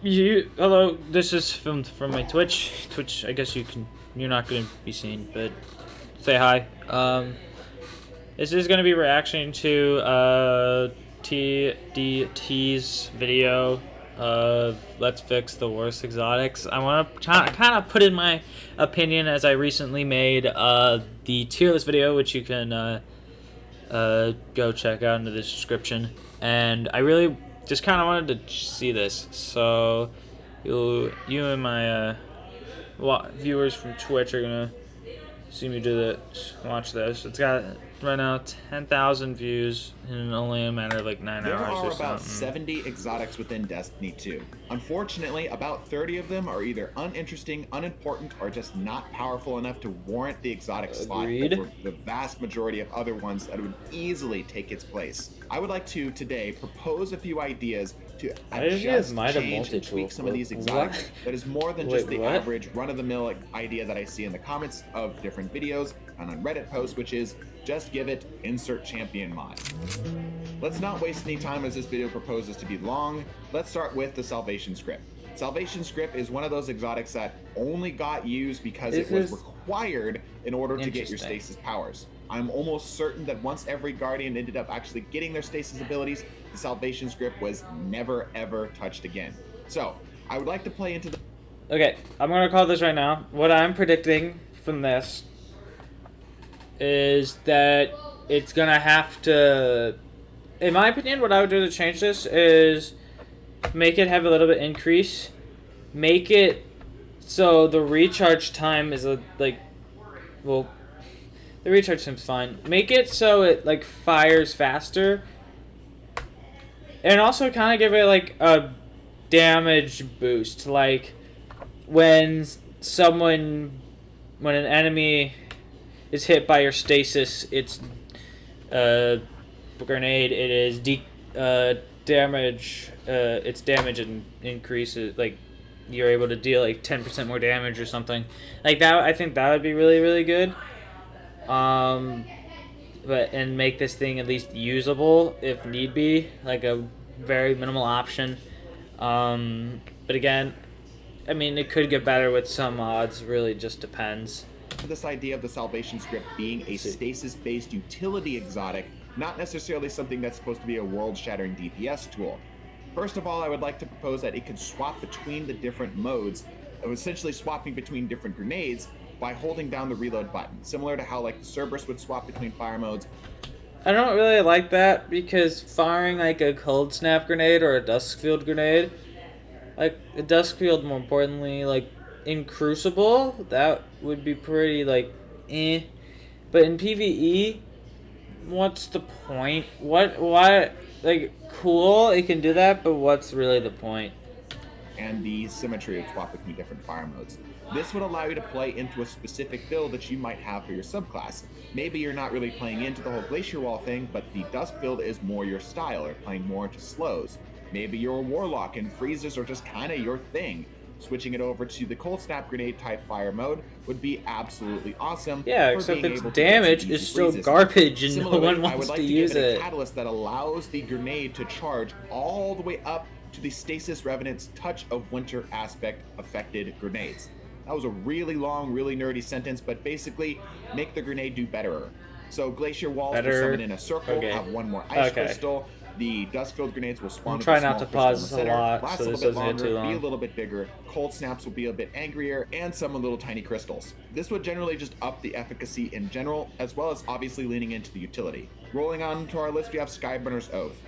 Hello, this is filmed from my Twitch. Twitch, I guess you're not gonna be seen, but say hi. This is gonna be reaction to TDT's video of Let's Fix the Worst Exotics. I want to kind of put in my opinion as I recently made the tier list video, which you can go check out in the description. And I really just kind of wanted to see this, so you and my viewers from Twitch are gonna see me do this. Watch this. It's got right now 10,000 views in only a matter of like 9 There hours or are something. about 70 exotics within Destiny 2. Unfortunately, about 30 of them are either uninteresting, unimportant, or just not powerful enough to warrant the exotic slot over the vast majority of other ones that would easily take its place. I would like to today propose a few ideas to adjust, change, and tweak some of these exotics that is more than just the average run-of-the-mill idea that I see in the comments of different videos and on Reddit posts, which is just give it insert champion mod. Let's not waste any time as this video proposes to be long. Let's start with the Salvation Script. Salvation Script is one of those exotics that only got used because it was required in order to get your stasis powers. I'm almost certain that once every Guardian ended up actually getting their stasis abilities, the Salvation Script was never ever touched again. So, I would like to play into the... Okay, I'm gonna call this right now. What I'm predicting from this is that it's gonna have to, in my opinion, what I would do to change this is make it have a little bit increase, make it so the recharge time is the recharge time's fine. Make it so it like fires faster, and also kind of give it like a damage boost, like when an enemy is hit by your stasis, it's grenade. It is damage. Its damage and increases. Like you're able to deal like 10% more damage or something like that. I think that would be really good. And make this thing at least usable if need be, like a very minimal option. But again, I mean, it could get better with some mods. Really, just depends. This idea of the Salvation Script being a stasis-based utility exotic, not necessarily something that's supposed to be a world-shattering DPS tool. First of all, I would like to propose that it could swap between the different modes, essentially swapping between different grenades by holding down the reload button, similar to how like the Cerberus would swap between fire modes. I don't really like that because firing like a cold snap grenade or a Duskfield grenade, like a Duskfield more importantly, like in Crucible, that would be pretty like eh. But in PvE, what's the point? Why like cool, it can do that, but what's really the point? And the symmetry would swap between different fire modes. This would allow you to play into a specific build that you might have for your subclass. Maybe you're not really playing into the whole Glacier Wall thing, but the Dusk build is more your style, or playing more into slows. Maybe you're a Warlock and freezes are just kind of your thing. Switching it over to the Cold Snap Grenade type fire mode would be absolutely awesome. Yeah, except its damage is still garbage and no one wants to use it. A catalyst that allows the grenade to charge all the way up to the Stasis Revenant's Touch of Winter aspect affected grenades. That was a really long, really nerdy sentence, but basically, make the grenade do better. So Glacier Walls will summon in a circle, have one more ice crystal. The Duskfield grenades will spawn with a small not to pause this a lot, last so a this little bit doesn't get too longer, long. be a little bit bigger. Cold snaps will be a bit angrier, and some little tiny crystals. This would generally just up the efficacy in general, as well as obviously leaning into the utility. Rolling on to our list, we have Skyburner's Oath.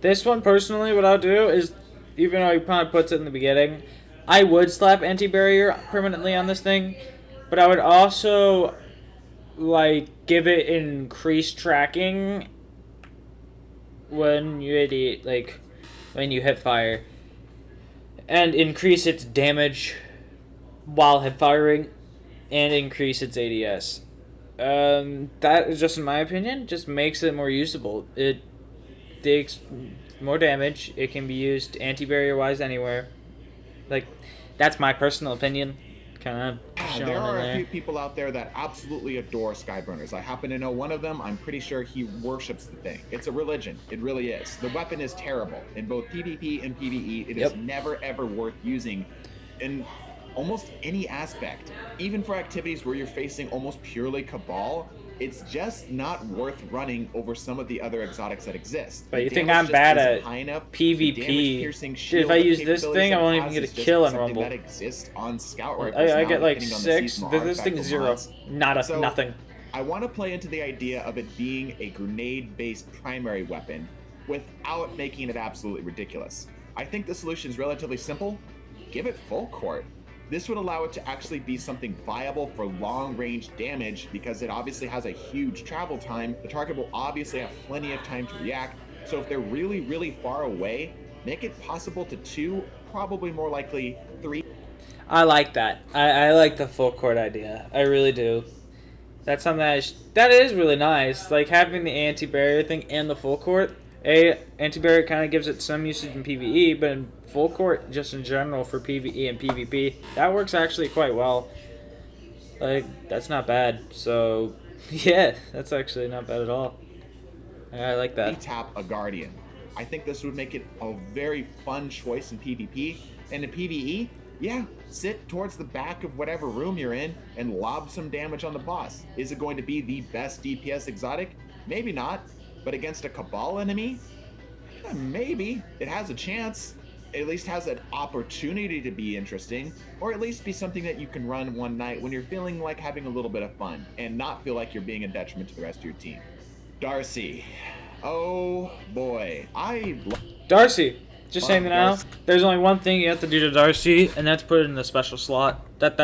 This one, personally, what I'll do is, even though he probably puts it in the beginning, I would slap anti-barrier permanently on this thing, but I would also, like, give it increased tracking when you hit fire, and increase its damage while hip firing, and increase its ADS. That is just in my opinion, just makes it more usable. It takes more damage. It can be used anti-barrier wise anywhere. Like, that's my personal opinion. Kind of. Yeah, there are a few people out there that absolutely adore Skyburners. I happen to know one of them. I'm pretty sure he worships the thing. It's a religion. It really is. The weapon is terrible. In both PvP and PvE, it is never ever worth using in almost any aspect. Even for activities where you're facing almost purely Cabal, it's just not worth running over some of the other exotics that exist. But you think I'm bad at PvP? Dude, if I use this thing, I won't even get a kill in Rumble. That exists on Scout Rifles I now, get like depending on 6. seasonal This thing's 0. mods. Nothing. I want to play into the idea of it being a grenade-based primary weapon without making it absolutely ridiculous. I think the solution is relatively simple. Give it full court. This would allow it to actually be something viable for long-range damage because it obviously has a huge travel time. The target will obviously have plenty of time to react. So if they're really, really far away, make it possible to 2, probably more likely 3. I like that. I like the full court idea. I really do. That's something that is really nice. Like having the anti-barrier thing and the full court. Anti-barrier kind of gives it some usage in PvE, but in full court, just in general for PvE and PvP, that works actually quite well. Like, that's not bad. So, yeah, that's actually not bad at all. I like that. Tap a Guardian. I think this would make it a very fun choice in PvP. And in PvE, yeah, sit towards the back of whatever room you're in and lob some damage on the boss. Is it going to be the best DPS exotic? Maybe not. But against a Cabal enemy, maybe. It has a chance. It at least has an opportunity to be interesting, or at least be something that you can run one night when you're feeling like having a little bit of fun and not feel like you're being a detriment to the rest of your team. Darcy. Oh boy. Darcy. Just saying that now. There's only one thing you have to do to Darcy, and that's put it in the special slot. That's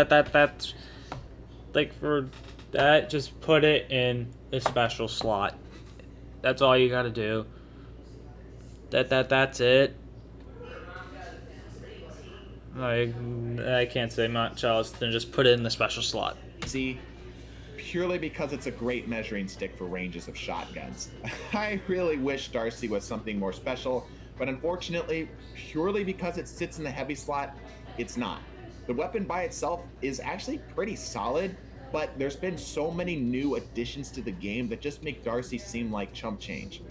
like for that, just put it in a special slot. That's all you gotta do. That's it. Like, I can't say much else than just put it in the special slot. See, purely because it's a great measuring stick for ranges of shotguns. I really wish Darcy was something more special, but unfortunately, purely because it sits in the heavy slot, it's not. The weapon by itself is actually pretty solid, but there's been so many new additions to the game that just make Darcy seem like chump change.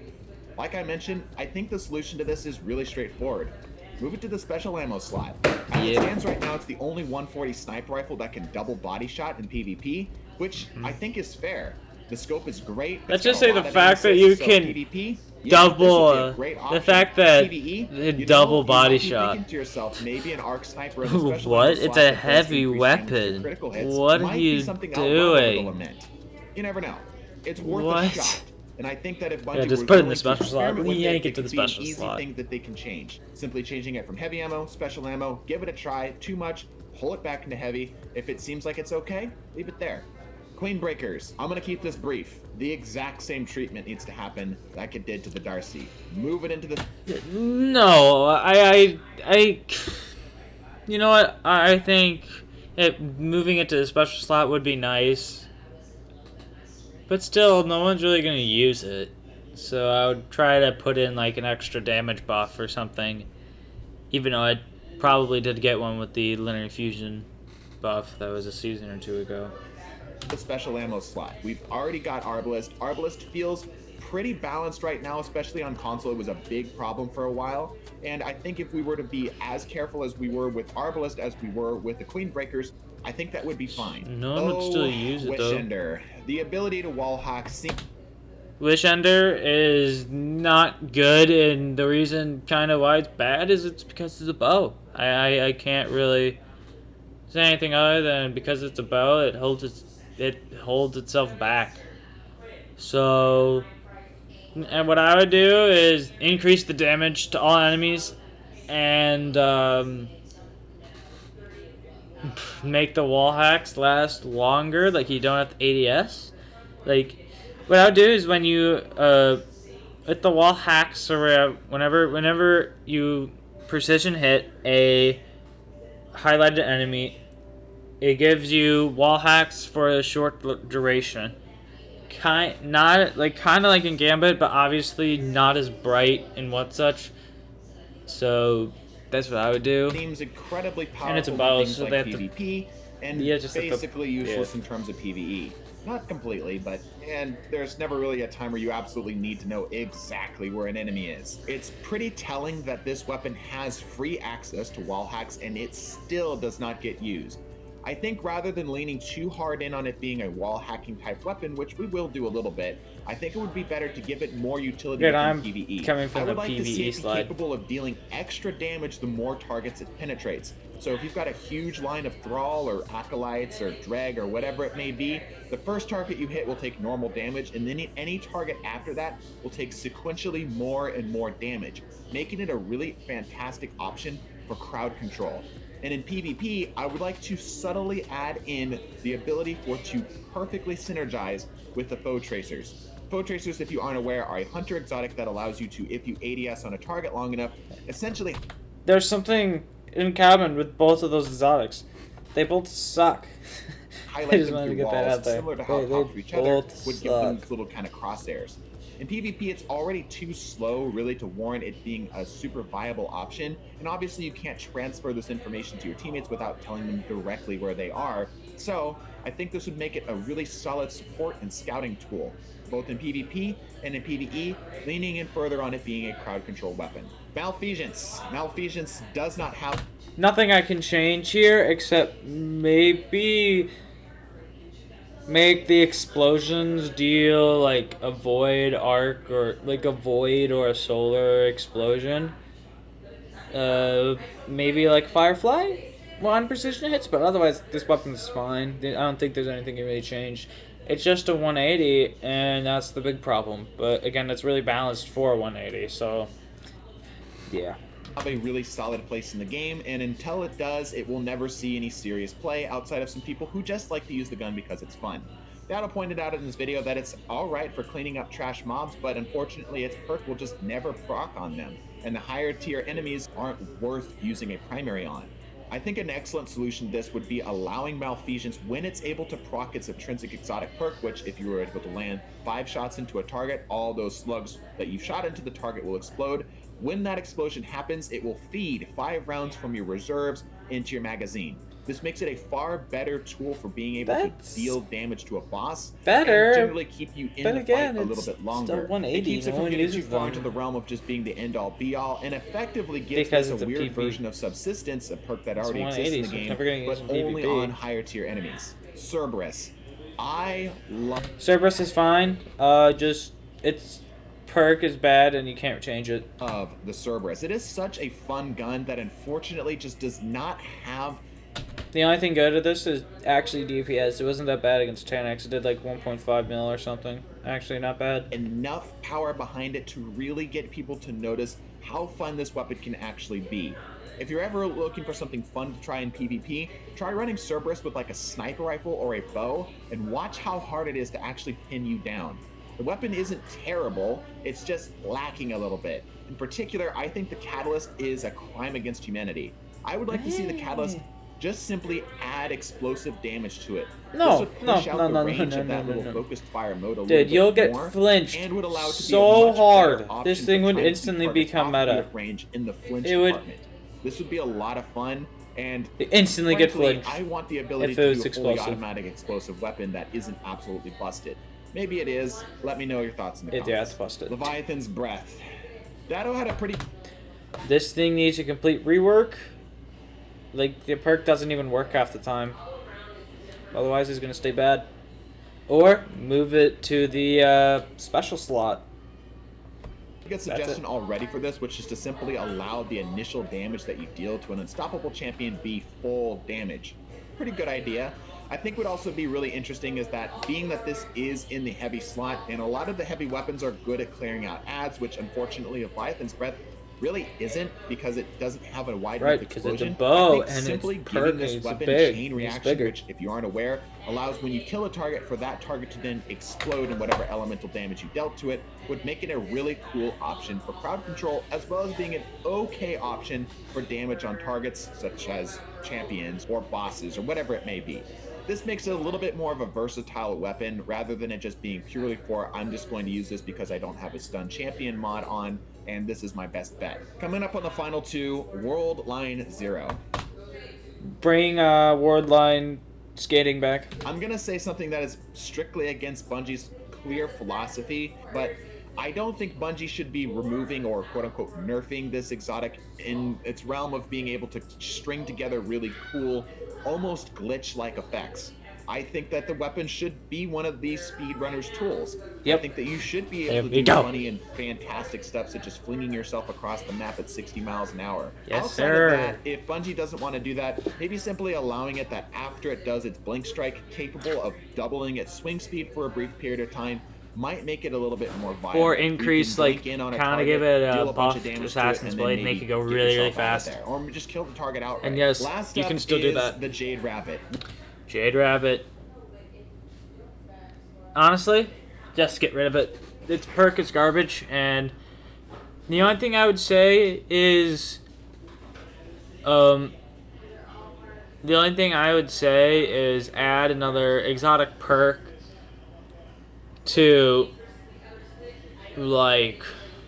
Like I mentioned, I think the solution to this is really straightforward. Move it to the special ammo slot. As it stands right now, it's the only 140 sniper rifle that can double body shot in PvP, which I think is fair. The scope is great. Let's just say the fact that you can PvP, double the fact that the double body shot. To yourself, maybe an arc sniper what? It's a heavy weapon. What are you doing? You never know. It's worth a shot. And I think that if Bungie just put it in the special slot, yank it to the special slot. Thing that they can change. Simply changing it from heavy ammo, special ammo, give it a try. Too much, pull it back into heavy. If it seems like it's okay, leave it there. Queen Breakers, I'm going to keep this brief. The exact same treatment needs to happen like it did to the Darcy. Move it into the... No, you know what? I think moving it to the special slot would be nice. But still, no one's really going to use it. So I would try to put in like an extra damage buff or something. Even though I probably did get one with the linear fusion buff that was a season or two ago. The special ammo slot. We've already got Arbalist. Arbalist feels pretty balanced right now, especially on console. It was a big problem for a while. And I think if we were to be as careful as we were with Arbalist as we were with the Queen Breakers, I think that would be fine. No one would still use it, though. Wishender. The ability to wall hack. Wishender is not good, and the reason kind of why it's bad is it's because it's a bow. I can't really say anything other than because it's a bow, it holds itself back. So, and what I would do is increase the damage to all enemies, and make the wall hacks last longer, like you don't have to ADS. Like, what I would do is when you with the wall hacks or whenever you precision hit a highlighted enemy, it gives you wall hacks for a short duration. Kind of like in Gambit, but obviously not as bright and what such. So that's what I would do. Seems incredibly powerful. And it's a bow, so like they have PvP. and basically useless in terms of PvE. Not completely, but and there's never really a time where you absolutely need to know exactly where an enemy is. It's pretty telling that this weapon has free access to wall hacks and it still does not get used. I think rather than leaning too hard in on it being a wall hacking type weapon, which we will do a little bit, I think it would be better to give it more utility in PvE. Coming from I would the like PvE to see it slide. capable of dealing extra damage the more targets it penetrates. So if you've got a huge line of Thrall or Acolytes or Dreg or whatever it may be, the first target you hit will take normal damage, and then any target after that will take sequentially more and more damage, making it a really fantastic option for crowd control. And in PvP, I would like to subtly add in the ability for it to perfectly synergize with the foe tracers. Foe tracers, if you aren't aware, are a hunter exotic that allows you to, if you ADS on a target long enough, essentially... There's something in common with both of those exotics. They both suck. Highlight them through walls, similar to how they talk to each other would give them these little kind of crosshairs. In PvP, it's already too slow, really, to warrant it being a super viable option, and obviously you can't transfer this information to your teammates without telling them directly where they are, so I think this would make it a really solid support and scouting tool, both in PvP and in PvE, leaning in further on it being a crowd control weapon. Malfeasance. Malfeasance does not have... Nothing I can change here, except maybe... make the explosions deal like a void arc or like a void or a solar explosion. Maybe like Firefly on precision hits, but otherwise this weapon's fine. I don't think there's anything you really changed. It's just a 180, and that's the big problem. But again, it's really balanced for 180, so yeah. Have a really solid place in the game, and until it does, it will never see any serious play outside of some people who just like to use the gun because it's fun. Dado pointed out in this video that it's alright for cleaning up trash mobs, but unfortunately its perk will just never proc on them, and the higher tier enemies aren't worth using a primary on. I think an excellent solution to this would be allowing Malfeasance, when it's able to proc its intrinsic exotic perk, which if you were able to land 5 shots into a target, all those slugs that you've shot into the target will explode. When that explosion happens, it will feed 5 rounds from your reserves into your magazine. This makes it a far better tool for being able to deal damage to a boss and generally keep you in the fight a little bit longer. It keeps it from getting too far into the realm of just being the end-all be-all, and effectively gives us a weird version of Subsistence, a perk that already exists in the game, but only on higher tier enemies. Cerberus. I love... Cerberus is fine. It's... perk is bad and you can't change it. Of the Cerberus. It is such a fun gun that unfortunately just does not have... The only thing good at this is actually DPS. It wasn't that bad against 10x. It did like 1.5 mil or something. Actually not bad. Enough power behind it to really get people to notice how fun this weapon can actually be. If you're ever looking for something fun to try in PvP, try running Cerberus with like a sniper rifle or a bow and watch how hard it is to actually pin you down. The weapon isn't terrible, it's just lacking a little bit. In particular, I think the Catalyst is a crime against humanity. I would like to see the Catalyst just simply add explosive damage to it. No, focused fire mode a little Dude, you'll bit get more flinched and would allow it to so be a much hard. better option This thing for would trying to instantly keep become targets meta. off range in the flinch It would department. This would be a lot of fun, and instantly frankly, get flinched. I want the ability to do a fully automatic explosive weapon that isn't absolutely busted. Maybe it is. Let me know your thoughts in the comments. Yeah, it's busted. Leviathan's Breath. Dado had a pretty... This thing needs a complete rework. Like, the perk doesn't even work half the time. Otherwise, it's going to stay bad. Or, move it to the special slot. Good suggestion already for this, which is to simply allow the initial damage that you deal to an unstoppable champion be full damage. Pretty good idea. I think would also be really interesting is that being that this is in the heavy slot, and a lot of the heavy weapons are good at clearing out adds, which unfortunately Leviathan's Breath really isn't because it doesn't have a wide enough explosion. Because it's a bow I think and simply it's giving perk, this it's weapon big, chain reaction, bigger. which if you aren't aware, allows when you kill a target for that target to then explode in whatever elemental damage you dealt to it, would make it a really cool option for crowd control, as well as being an okay option for damage on targets such as champions or bosses or whatever it may be. This makes it a little bit more of a versatile weapon rather than it just being purely for I'm just going to use this because I don't have a stun champion mod on and this is my best bet. Coming up on the final two, World Line 0. Bring Wardline skating back. I'm gonna say something that is strictly against Bungie's clear philosophy, but I don't think Bungie should be removing or quote unquote nerfing this exotic in its realm of being able to string together really cool, almost glitch-like effects. I think that the weapon should be one of these speedrunners' tools. Yep. I think that you should be able to do funny and fantastic stuff, such as flinging yourself across the map at 60 miles an hour. Yes, Outside sir. of that, if Bungie doesn't want to do that, maybe simply allowing it that after it does its blink strike, capable of doubling its swing speed for a brief period of time, might make it a little bit more viable. Or increase, like, kind of give it a buff to Assassin's Blade, make it go really, really fast. Or just kill the target outright. And yes, Last you can still do that. The Jade Rabbit. Jade Rabbit. Honestly, just get rid of it. Its perk is garbage, and the only thing I would say is, add another exotic perk to, like,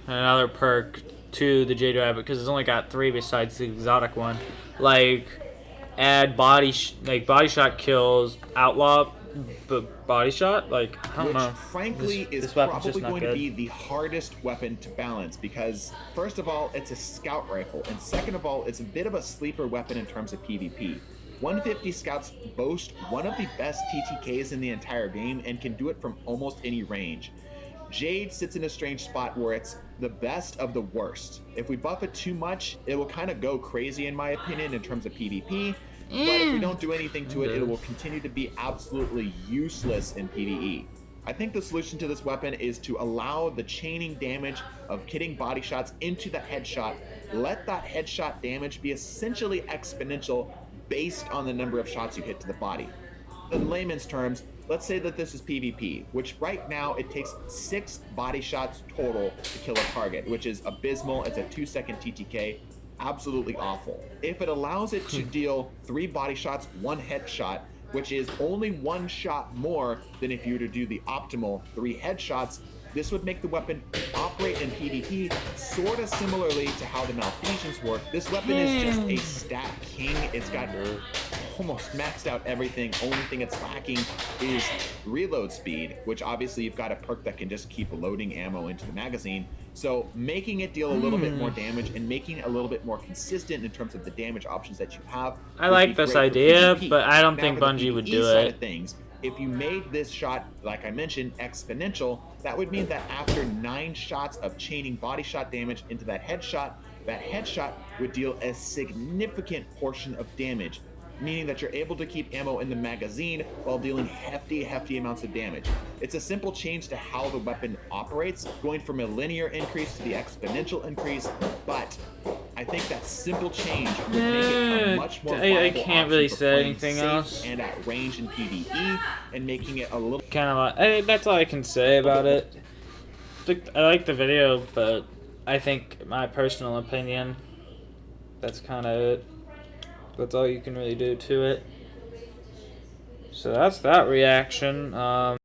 another perk to the Jade Rabbit, because it's only got 3 besides the exotic one. Like, add body shot kills, outlaw body shot, like, I don't know. Frankly, is probably going to be the hardest weapon to balance because, first of all, it's a scout rifle, and second of all, it's a bit of a sleeper weapon in terms of PvP. 150 scouts boast one of the best TTKs in the entire game and can do it from almost any range. Jade sits in a strange spot where it's the best of the worst. If we buff it too much, it will kind of go crazy in my opinion in terms of PvP. But if we don't do anything to it, it will continue to be absolutely useless in PvE. I think the solution to this weapon is to allow the chaining damage of hitting body shots into the headshot. Let that headshot damage be essentially exponential based on the number of shots you hit to the body. In layman's terms, let's say that this is PvP, which right now it takes 6 body shots total to kill a target, which is abysmal. It's a 2-second TTK. Absolutely awful. If it allows it to deal 3 body shots, 1 headshot, which is only 1 shot more than if you were to do the optimal 3 headshots, this would make the weapon operate in PvP sort of similarly to how the Malfeasance work. This weapon is just a stat king. It's got almost maxed out everything. Only thing it's lacking is reload speed, which obviously you've got a perk that can just keep loading ammo into the magazine. So making it deal a little bit more damage and making it a little bit more consistent in terms of the damage options that you have. I like this idea, but I don't think Bungie would do it. If you made this shot, like I mentioned, exponential, that would mean that after 9 shots of chaining body shot damage into that headshot would deal a significant portion of damage, meaning that you're able to keep ammo in the magazine while dealing hefty amounts of damage. It's a simple change to how the weapon operates, going from a linear increase to the exponential increase, but I think that simple change would make it a much more viable I can't really say anything safe else. and at range in PvE, and making it a little kind of like, that's all I can say about it. I like the video, but I think my personal opinion, that's kind of it. That's all you can really do to it. So that's that reaction.